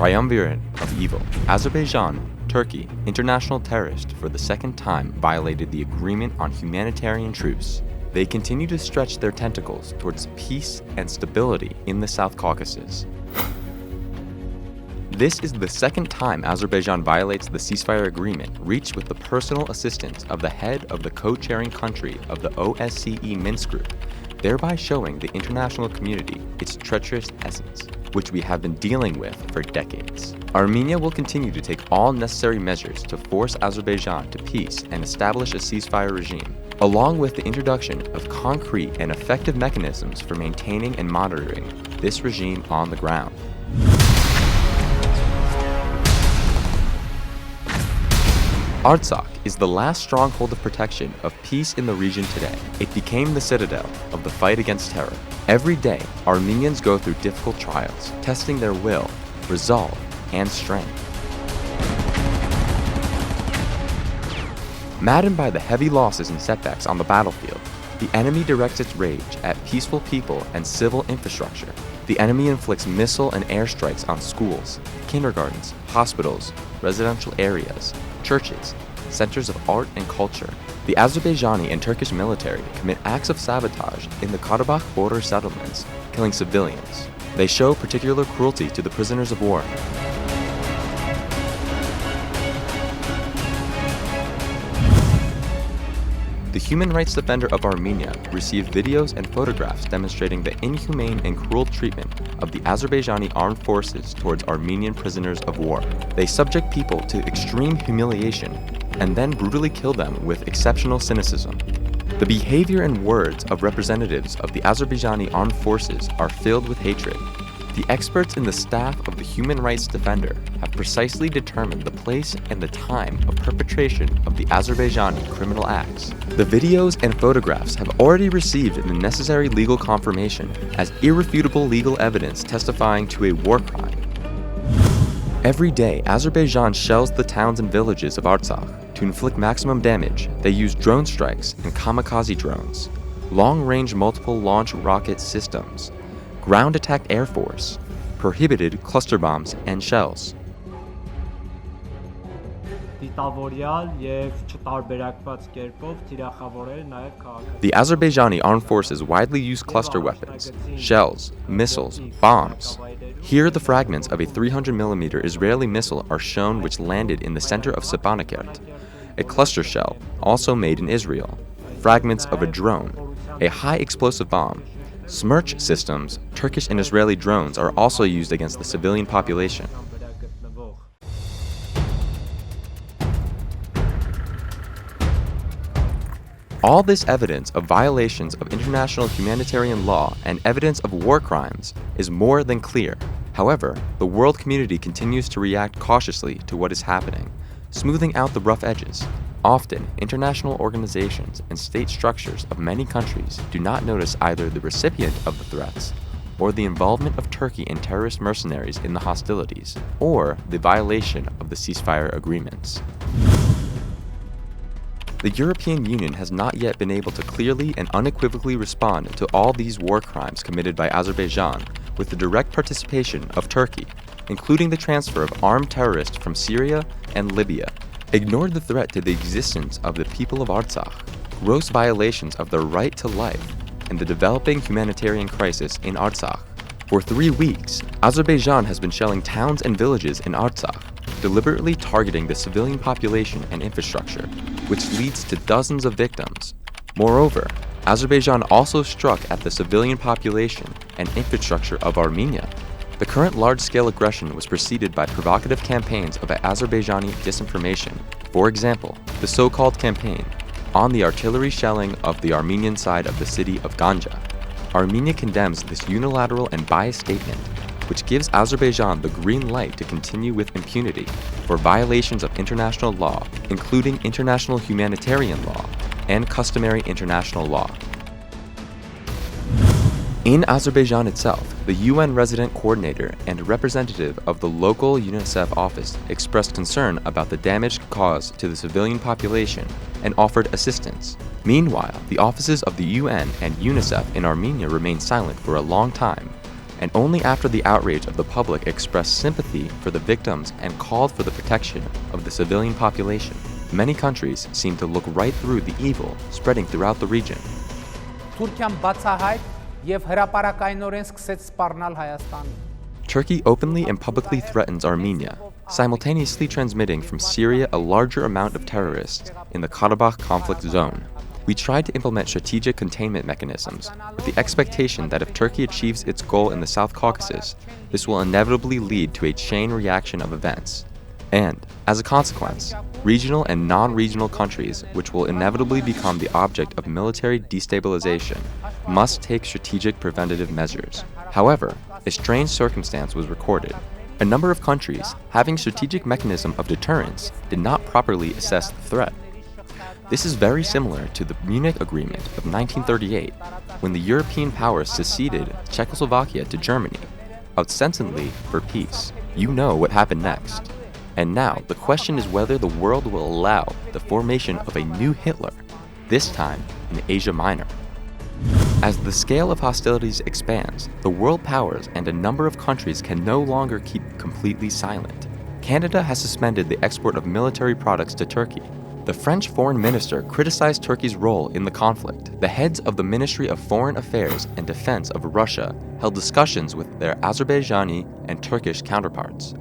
triumvirate of evil. Azerbaijan-Turkey-international terrorists for the second time violated the agreement on humanitarian truce. They continue to stretch their tentacles towards peace and stability in the South Caucasus. This is the second time Azerbaijan violates the ceasefire agreement reached with the personal assistance of the head of the co-chairing country of the OSCE Minsk Group, thereby showing the international community its treacherous essence, which we have been dealing with for decades. Armenia will continue to take all necessary measures to force Azerbaijan to peace and establish a ceasefire regime, along with the introduction of concrete and effective mechanisms for maintaining and monitoring this regime on the ground. Artsakh is the last stronghold of protection of peace in the region today. It became the citadel of the fight against terror. Every day, Armenians go through difficult trials, testing their will, resolve, and strength. Maddened by the heavy losses and setbacks on the battlefield, the enemy directs its rage at peaceful people and civil infrastructure. The enemy inflicts missile and airstrikes on schools, kindergartens, hospitals, residential areas, churches, centers of art and culture. The Azerbaijani and Turkish military commit acts of sabotage in the Karabakh border settlements, killing civilians. They show particular cruelty to the prisoners of war. The human rights defender of Armenia received videos and photographs demonstrating the inhumane and cruel treatment of the Azerbaijani armed forces towards Armenian prisoners of war. They subject people to extreme humiliation and then brutally kill them with exceptional cynicism. The behavior and words of representatives of the Azerbaijani armed forces are filled with hatred. The experts in the staff of the human rights defender have precisely determined the place and the time of perpetration of the Azerbaijani criminal acts. The videos and photographs have already received the necessary legal confirmation as irrefutable legal evidence testifying to a war crime. Every day, Azerbaijan shells the towns and villages of Artsakh. To inflict maximum damage, they use drone strikes and kamikaze drones, long-range multiple-launch rocket systems, ground-attack air force, prohibited cluster bombs and shells. The Azerbaijani armed forces widely use cluster weapons, shells, missiles, bombs. Here the fragments of a 300mm Israeli missile are shown which landed in the center of Stepanakert, a cluster shell also made in Israel, fragments of a drone, a high explosive bomb. Smerch systems, Turkish and Israeli drones are also used against the civilian population. All this evidence of violations of international humanitarian law and evidence of war crimes is more than clear. However, the world community continues to react cautiously to what is happening, smoothing out the rough edges. Often, international organizations and state structures of many countries do not notice either the recipient of the threats, or the involvement of Turkey and terrorist mercenaries in the hostilities, or the violation of the ceasefire agreements. The European Union has not yet been able to clearly and unequivocally respond to all these war crimes committed by Azerbaijan with the direct participation of Turkey, including the transfer of armed terrorists from Syria and Libya, ignored the threat to the existence of the people of Artsakh, gross violations of their right to life, and the developing humanitarian crisis in Artsakh. For 3 weeks, Azerbaijan has been shelling towns and villages in Artsakh, deliberately targeting the civilian population and infrastructure, which leads to dozens of victims. Moreover, Azerbaijan also struck at the civilian population and infrastructure of Armenia. The current large-scale aggression was preceded by provocative campaigns of Azerbaijani disinformation. For example, the so-called campaign on the artillery shelling of the Armenian side of the city of Ganja. Armenia condemns this unilateral and biased statement, which gives Azerbaijan the green light to continue with impunity for violations of international law, including international humanitarian law and customary international law. In Azerbaijan itself, the UN resident coordinator and representative of the local UNICEF office expressed concern about the damage caused to the civilian population and offered assistance. Meanwhile, the offices of the UN and UNICEF in Armenia remained silent for a long time, and only after the outrage of the public expressed sympathy for the victims and called for the protection of the civilian population, many countries seem to look right through the evil spreading throughout the region. Turkey openly and publicly threatens Armenia, simultaneously transmitting from Syria a larger amount of terrorists in the Karabakh conflict zone. We tried to implement strategic containment mechanisms with the expectation that if Turkey achieves its goal in the South Caucasus, this will inevitably lead to a chain reaction of events. And, as a consequence, regional and non-regional countries, which will inevitably become the object of military destabilization, must take strategic preventative measures. However, a strange circumstance was recorded. A number of countries, having strategic mechanism of deterrence, did not properly assess the threat. This is very similar to the Munich Agreement of 1938, when the European powers seceded Czechoslovakia to Germany, ostensibly for peace. You know what happened next. And now, the question is whether the world will allow the formation of a new Hitler, this time in Asia Minor. As the scale of hostilities expands, the world powers and a number of countries can no longer keep completely silent. Canada has suspended the export of military products to Turkey. The French foreign minister criticized Turkey's role in the conflict. The heads of the Ministry of Foreign Affairs and Defense of Russia held discussions with their Azerbaijani and Turkish counterparts.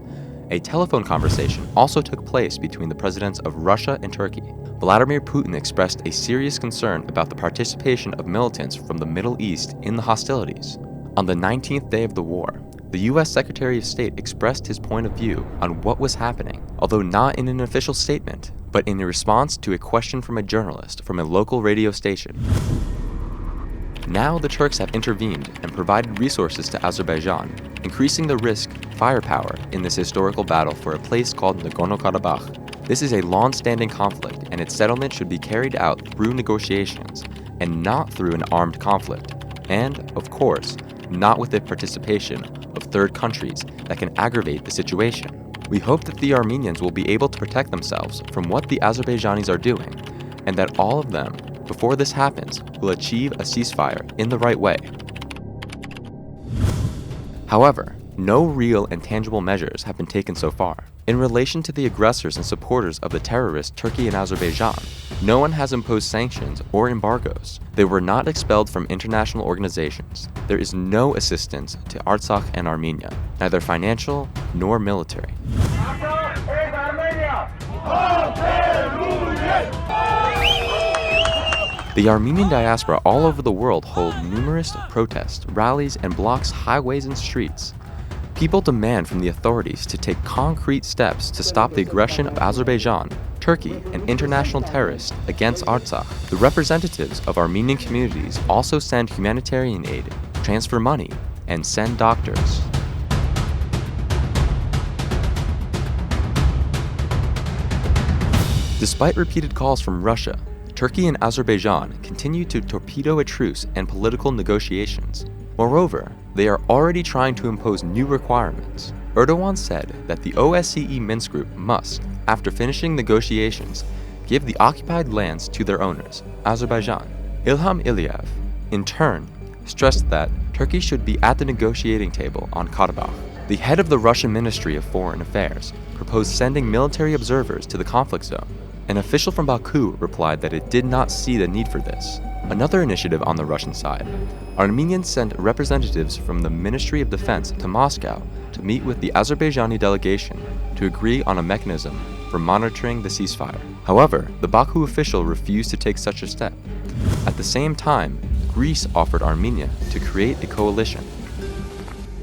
A telephone conversation also took place between the presidents of Russia and Turkey. Vladimir Putin expressed a serious concern about the participation of militants from the Middle East in the hostilities. On the 19th day of the war, the U.S. Secretary of State expressed his point of view on what was happening, although not in an official statement, but in a response to a question from a journalist from a local radio station. Now the Turks have intervened and provided resources to Azerbaijan, increasing the risk firepower in this historical battle for a place called Nagorno-Karabakh. This is a long-standing conflict, and its settlement should be carried out through negotiations and not through an armed conflict, and, of course, not with the participation of third countries that can aggravate the situation. We hope that the Armenians will be able to protect themselves from what the Azerbaijanis are doing, and that all of them, before this happens, will achieve a ceasefire in the right way. However, no real and tangible measures have been taken so far. In relation to the aggressors and supporters of the terrorists Turkey and Azerbaijan, no one has imposed sanctions or embargoes. They were not expelled from international organizations. There is no assistance to Artsakh and Armenia, neither financial nor military. The Armenian diaspora all over the world hold numerous protests, rallies, and blocks highways and streets. People demand from the authorities to take concrete steps to stop the aggression of Azerbaijan, Turkey, and international terrorists against Artsakh. The representatives of Armenian communities also send humanitarian aid, transfer money, and send doctors. Despite repeated calls from Russia, Turkey and Azerbaijan continue to torpedo a truce and political negotiations. Moreover, they are already trying to impose new requirements. Erdogan said that the OSCE Minsk Group must, after finishing negotiations, give the occupied lands to their owners, Azerbaijan. Ilham Aliyev, in turn, stressed that Turkey should be at the negotiating table on Karabakh. The head of the Russian Ministry of Foreign Affairs proposed sending military observers to the conflict zone. An official from Baku replied that it did not see the need for this. Another initiative on the Russian side, Armenians sent representatives from the Ministry of Defense to Moscow to meet with the Azerbaijani delegation to agree on a mechanism for monitoring the ceasefire. However, the Baku official refused to take such a step. At the same time, Greece offered Armenia to create a coalition.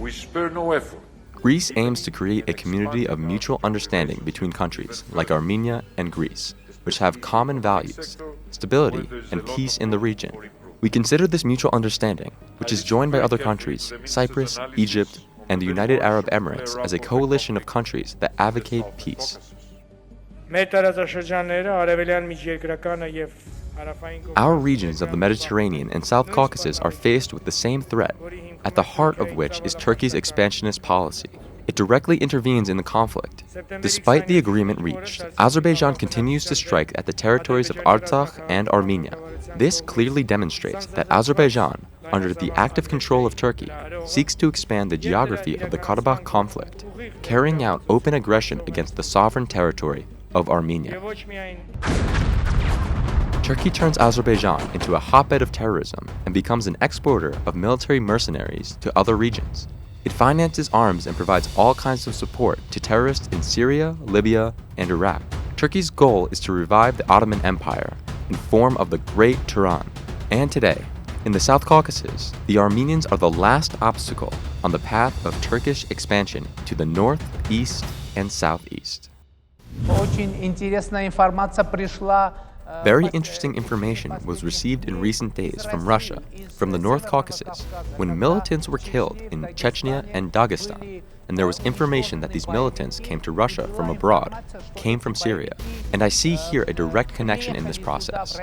We spare no effort. Greece aims to create a community of mutual understanding between countries like Armenia and Greece, which have common values, stability, and peace in the region. We consider this mutual understanding, which is joined by other countries, Cyprus, Egypt, and the United Arab Emirates, as a coalition of countries that advocate peace. Our regions of the Mediterranean and South Caucasus are faced with the same threat, at the heart of which is Turkey's expansionist policy. It directly intervenes in the conflict. Despite the agreement reached, Azerbaijan continues to strike at the territories of Artsakh and Armenia. This clearly demonstrates that Azerbaijan, under the active control of Turkey, seeks to expand the geography of the Karabakh conflict, carrying out open aggression against the sovereign territory of Armenia. Turkey turns Azerbaijan into a hotbed of terrorism and becomes an exporter of military mercenaries to other regions. It finances arms and provides all kinds of support to terrorists in Syria, Libya, and Iraq. Turkey's goal is to revive the Ottoman Empire in form of the Great Turan. And today, in the South Caucasus, the Armenians are the last obstacle on the path of Turkish expansion to the north, east, and southeast. Very interesting information was received in recent days from Russia, from the North Caucasus, when militants were killed in Chechnya and Dagestan. And there was information that these militants came to Russia from abroad, came from Syria. And I see here a direct connection in this process.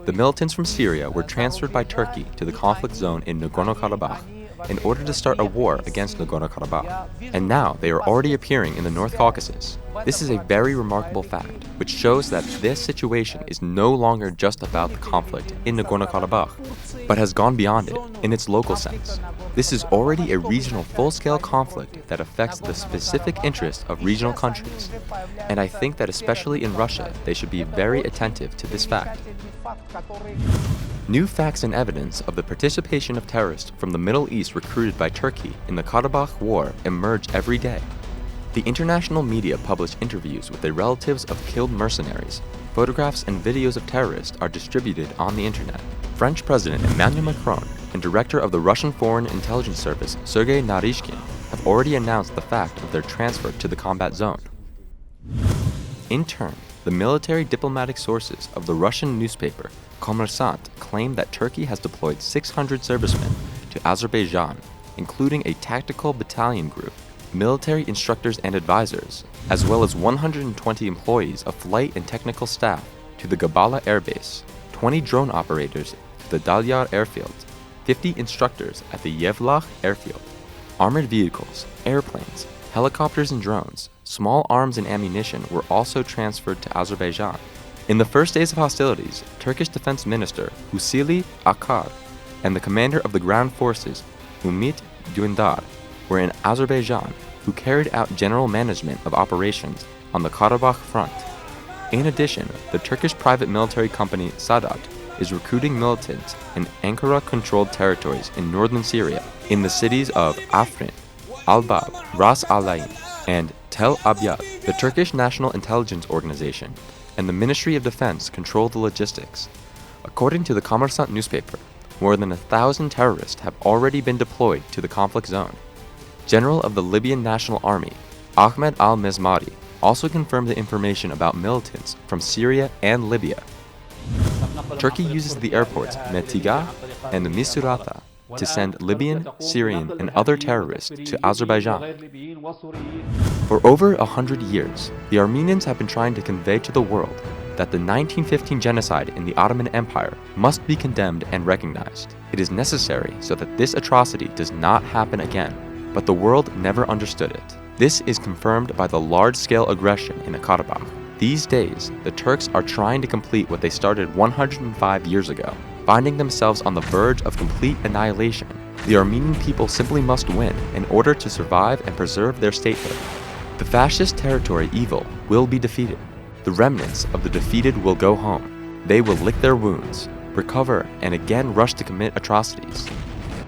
The militants from Syria were transferred by Turkey to the conflict zone in Nagorno-Karabakh in order to start a war against Nagorno-Karabakh. And now they are already appearing in the North Caucasus. This is a very remarkable fact, which shows that this situation is no longer just about the conflict in Nagorno-Karabakh, but has gone beyond it in its local sense. This is already a regional full-scale conflict that affects the specific interests of regional countries, and I think that especially in Russia, they should be very attentive to this fact. New facts and evidence of the participation of terrorists from the Middle East recruited by Turkey in the Karabakh War emerge every day. The international media publish interviews with the relatives of killed mercenaries. Photographs and videos of terrorists are distributed on the internet. French President Emmanuel Macron and Director of the Russian Foreign Intelligence Service Sergei Narishkin have already announced the fact of their transfer to the combat zone. In turn, the military diplomatic sources of the Russian newspaper Kommersant claim that Turkey has deployed 600 servicemen to Azerbaijan, including a tactical battalion group, military instructors and advisors, as well as 120 employees of flight and technical staff to the Gabala Air Base, 20 drone operators to the Dalyar Airfield, 50 instructors at the Yevlakh Airfield. Armored vehicles, airplanes, helicopters and drones, small arms and ammunition were also transferred to Azerbaijan. In the first days of hostilities, Turkish Defense Minister Husili Akar and the commander of the ground forces, Umit Dündar, were in Azerbaijan, who carried out general management of operations on the Karabakh front. In addition, the Turkish private military company Sadat is recruiting militants in Ankara-controlled territories in northern Syria, in the cities of Afrin, Albab, Ras Al-Ain, and Tel Abyad. The Turkish National Intelligence Organization and the Ministry of Defense control the logistics. According to the Kommersant newspaper, more than 1,000 terrorists have already been deployed to the conflict zone. General of the Libyan National Army, Ahmed al-Mesmari, also confirmed the information about militants from Syria and Libya. Turkey uses the airports Metiga and Misurata to send Libyan, Syrian, and other terrorists to Azerbaijan. For over 100 years, the Armenians have been trying to convey to the world that the 1915 genocide in the Ottoman Empire must be condemned and recognized. It is necessary so that this atrocity does not happen again, but the world never understood it. This is confirmed by the large-scale aggression in Karabakh. These days, the Turks are trying to complete what they started 105 years ago, finding themselves on the verge of complete annihilation. The Armenian people simply must win in order to survive and preserve their statehood. The fascist territory evil will be defeated. The remnants of the defeated will go home. They will lick their wounds, recover, and again rush to commit atrocities.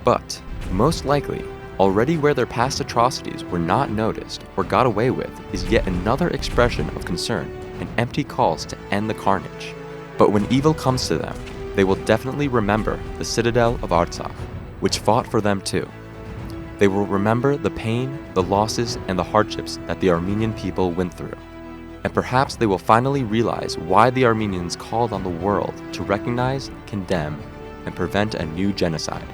But, most likely, already where their past atrocities were not noticed or got away with is yet another expression of concern and empty calls to end the carnage. But when evil comes to them, they will definitely remember the Citadel of Artsakh, which fought for them too. They will remember the pain, the losses, and the hardships that the Armenian people went through. And perhaps they will finally realize why the Armenians called on the world to recognize, condemn, and prevent a new genocide.